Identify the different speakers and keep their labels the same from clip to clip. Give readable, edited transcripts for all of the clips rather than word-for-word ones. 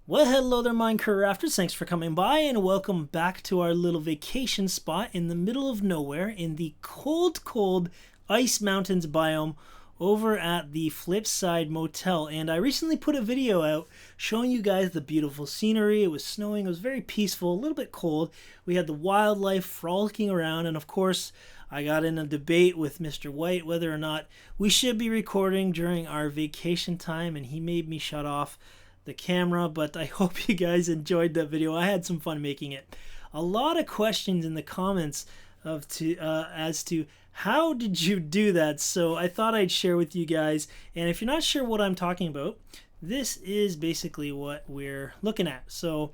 Speaker 1: Well, hello there, Minecart Rafters. Thanks for coming by, and welcome back to our little vacation spot in the middle of nowhere in the cold Ice Mountains biome over at the Flipside Motel. And I recently put a video out showing you guys the beautiful scenery. It was snowing, it was very peaceful, a little bit cold. We had the wildlife frolicking around, and of course, I got in a debate with Mr. White whether or not we should be recording during our vacation time, and he made me shut off the camera. But I hope you guys enjoyed that video. I had some fun making it. A lot of questions in the comments as to how did you do that, so I thought I'd share with you guys. And if you're not sure what I'm talking about, this is basically what we're looking at. So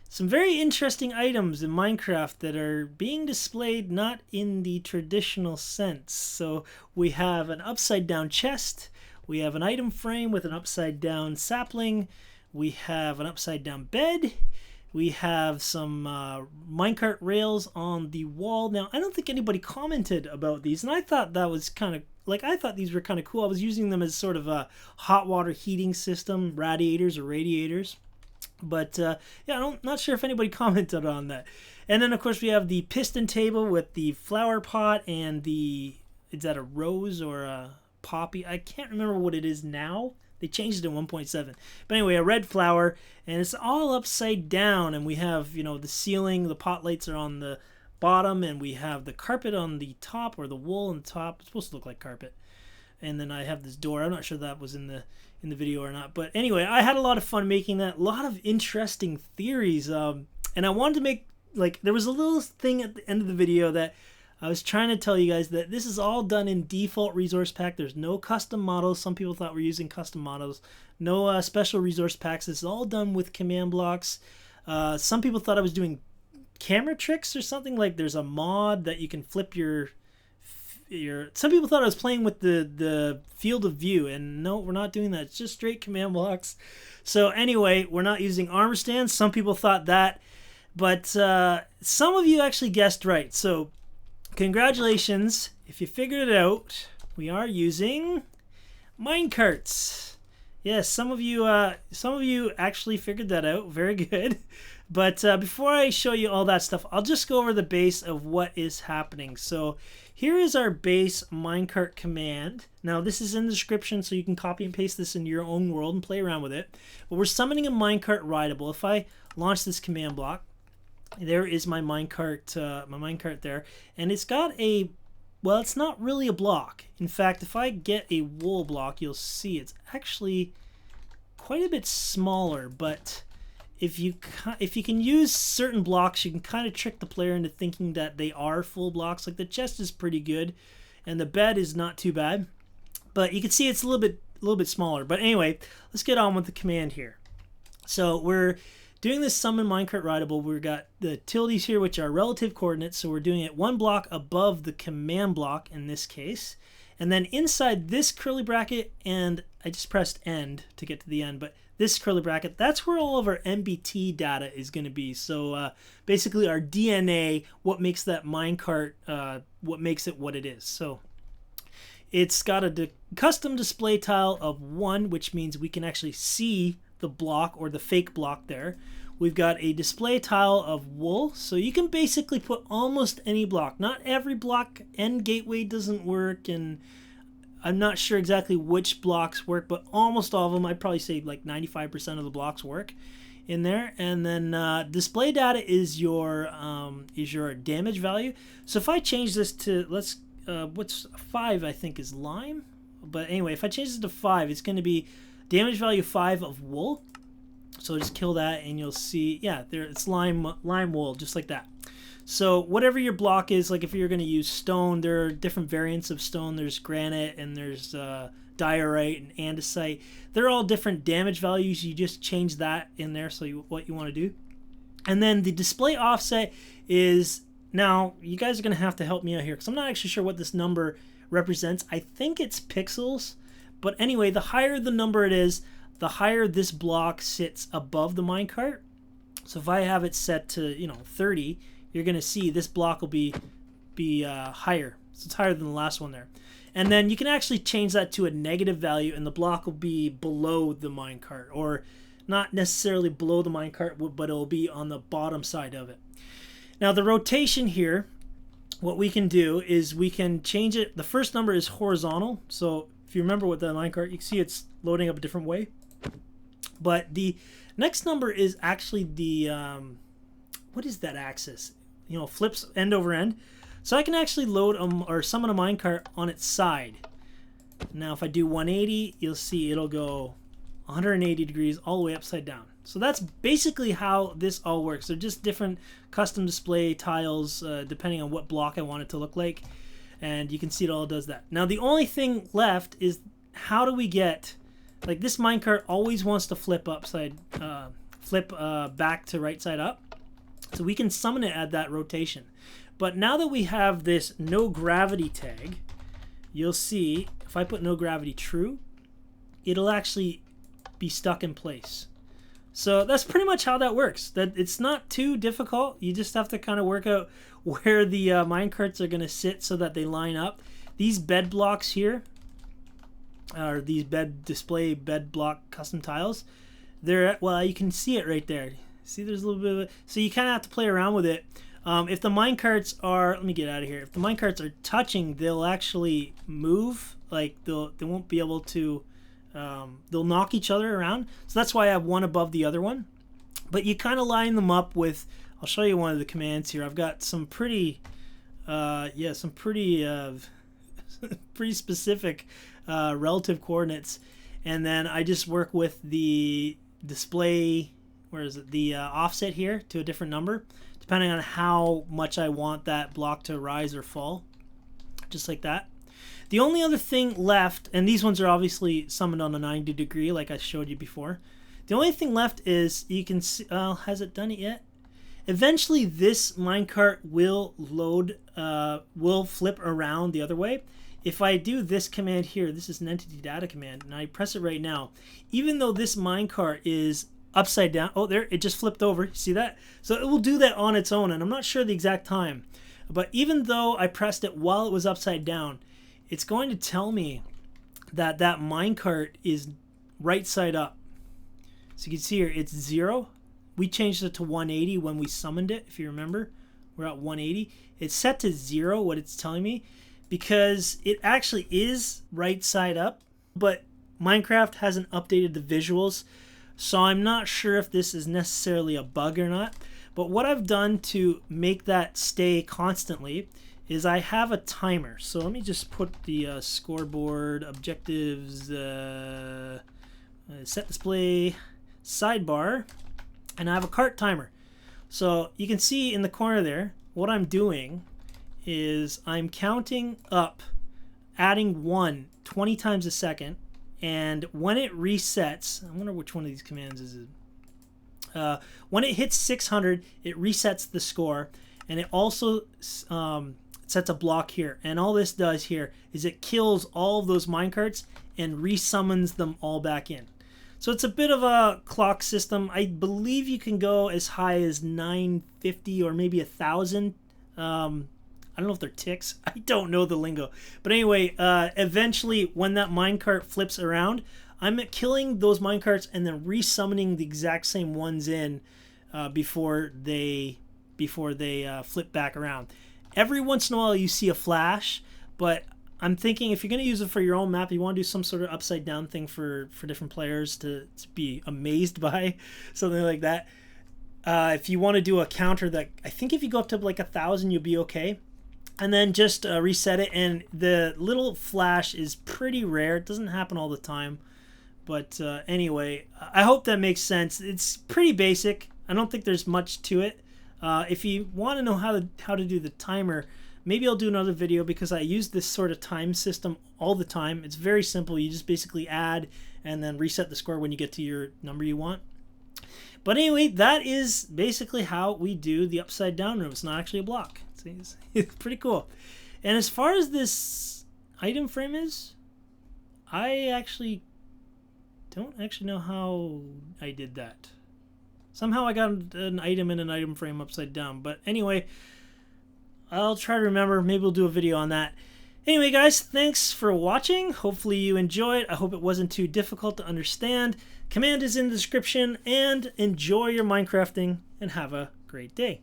Speaker 1: some very interesting items in Minecraft that are being displayed not in the traditional sense. So we have an upside down chest, we have an item frame with an upside down sapling, we have an upside down bed, we have some minecart rails on the wall. Now, I don't think anybody commented about these, and I thought that was kind of, I thought these were kind of cool. I was using them as sort of a hot water heating system, radiators or radiators. But yeah, I'm not sure if anybody commented on that. And then, of course, we have the piston table with the flower pot and the, is that a rose or a poppy? I can't remember what it is now. They changed it in 1.7. But anyway, a red flower, and it's all upside down. And we have, you know, the ceiling, the pot lights are on the bottom, and we have the carpet on the top, or the wool on the top. It's supposed to look like carpet. And then I have this door. I'm not sure that was in the video or not. But anyway, I had a lot of fun making that. A lot of interesting theories. And I wanted to make, there was a little thing at the end of the video that I was trying to tell you guys that this is all done in default resource pack. There's no custom models. Some people thought we're using custom models. No special resource packs. This is all done with command blocks. Some people thought I was doing camera tricks or something. Like there's a mod that you can flip your some people thought I was playing with the field of view, and no, we're not doing that. It's just straight command blocks. So anyway, we're not using armor stands. Some people thought that, but some of you actually guessed right. So congratulations if you figured it out. We are using minecarts. Yes, some of you actually figured that out. Very good. But before I show you all that stuff, I'll just go over the base of what is happening. So here is our base minecart command. Now this is in the description, so you can copy and paste this into your own world and play around with it. But we're summoning a minecart rideable. If I launch this command block, there is my minecart there, and it's got a, well, it's not really a block. In fact, if I get a wool block, you'll see it's actually quite a bit smaller. But if you can use certain blocks, you can kind of trick the player into thinking that they are full blocks. Like the chest is pretty good, and the bed is not too bad, but you can see it's a little bit smaller. But anyway, let's get on with the command here. So we're doing this summon minecart rideable. We've got the tildes here, which are relative coordinates, so we're doing it one block above the command block in this case. And then inside this curly bracket, and I just pressed end to get to the end, but this curly bracket, that's where all of our MBT data is going to be. So basically our DNA, what makes that minecart, what makes it what it is. So it's got a custom display tile of 1, which means we can actually see the block or the fake block there. We've got a display tile of wool, so you can basically put almost any block. Not every block, end gateway doesn't work, and I'm not sure exactly which blocks work, but almost all of them, I'd probably say like 95% of the blocks work in there. And then display data is your damage value. So if I change this to, what's 5, I think is lime. But anyway, if I change this to 5, it's going to be damage value 5 of wool. So just kill that, and you'll see, yeah, there it's lime wool, just like that. So whatever your block is, like if you're going to use stone, there are different variants of stone. There's granite, and there's diorite and andesite. They're all different damage values. You just change that in there, so what you want to do. And then the display offset is, now you guys are going to have to help me out here, because I'm not actually sure what this number represents. I think it's pixels. But anyway, the higher the number it is, the higher this block sits above the minecart. So if I have it set to 30, you're going to see this block will be higher. So it's higher than the last one there. And then you can actually change that to a negative value, and the block will be below the minecart. Or not necessarily below the minecart, but it'll be on the bottom side of it. Now the rotation here, what we can do is we can change it. The first number is horizontal, so if you remember with the minecart, you can see it's loading up a different way. But the next number is actually the what is that axis? You know, flips end over end. So I can actually load or summon a minecart on its side. Now if I do 180, you'll see it'll go 180 degrees all the way upside down. So that's basically how this all works. They're just different custom display tiles depending on what block I want it to look like. And you can see it all does that. Now the only thing left is how do we get, like this minecart always wants to flip back to right side up. So we can summon it at that rotation. But now that we have this no gravity tag, you'll see if I put no gravity true, it'll actually be stuck in place. So that's pretty much how that works. That it's not too difficult. You just have to kind of work out where the minecarts are going to sit so that they line up. These bed blocks here, or these bed block custom tiles, they're, well, you can see it right there. See, there's a little bit of it. So you kind of have to play around with it. If the minecarts are, let me get out of here. If the minecarts are touching, they'll actually move. Like they won't be able to. They'll knock each other around. So that's why I have one above the other one. But you kind of line them up with, I'll show you one of the commands here. I've got some pretty, pretty specific relative coordinates. And then I just work with the display, where is it? The offset here to a different number, depending on how much I want that block to rise or fall. Just like that. The only other thing left, and these ones are obviously summoned on a 90 degree like I showed you before. The only thing left is you can see, has it done it yet? Eventually this minecart will load, will flip around the other way. If I do this command here, this is an entity data command, and I press it right now, even though this minecart is upside down, oh there, it just flipped over, see that? So it will do that on its own, and I'm not sure the exact time. But even though I pressed it while it was upside down, it's going to tell me that that minecart is right side up. So you can see here, it's 0. We changed it to 180 when we summoned it, if you remember. We're at 180. It's set to 0, what it's telling me, because it actually is right side up, but Minecraft hasn't updated the visuals, so I'm not sure if this is necessarily a bug or not. But what I've done to make that stay constantly is I have a timer. So let me just put the scoreboard objectives, set display, sidebar, and I have a cart timer. So you can see in the corner there, what I'm doing is I'm counting up, adding 1 20 times a second, and when it resets, I wonder which one of these commands is it. When it hits 600, it resets the score, and it also sets a block here. And all this does here is it kills all of those minecarts and resummons them all back in. So it's a bit of a clock system. I believe you can go as high as 950 or maybe 1,000. I don't know if they're ticks. I don't know the lingo. But anyway, eventually when that minecart flips around, I'm killing those minecarts and then resummoning the exact same ones in before they flip back around. Every once in a while you see a flash, but I'm thinking if you're going to use it for your own map, you want to do some sort of upside down thing for different players to be amazed by, something like that. If you want to do a counter that, I think if you go up to like 1,000, you'll be okay. And then just reset it, and the little flash is pretty rare. It doesn't happen all the time. But anyway, I hope that makes sense. It's pretty basic. I don't think there's much to it. If you want to know how to do the timer, maybe I'll do another video because I use this sort of time system all the time. It's very simple. You just basically add and then reset the score when you get to your number you want. But anyway, that is basically how we do the upside down room. It's not actually a block. It's pretty cool. And as far as this item frame is, I actually don't know how I did that. Somehow I got an item in an item frame upside down. But anyway, I'll try to remember. Maybe we'll do a video on that. Anyway, guys, thanks for watching. Hopefully you enjoyed. I hope it wasn't too difficult to understand. Command is in the description, and enjoy your Minecrafting and have a great day.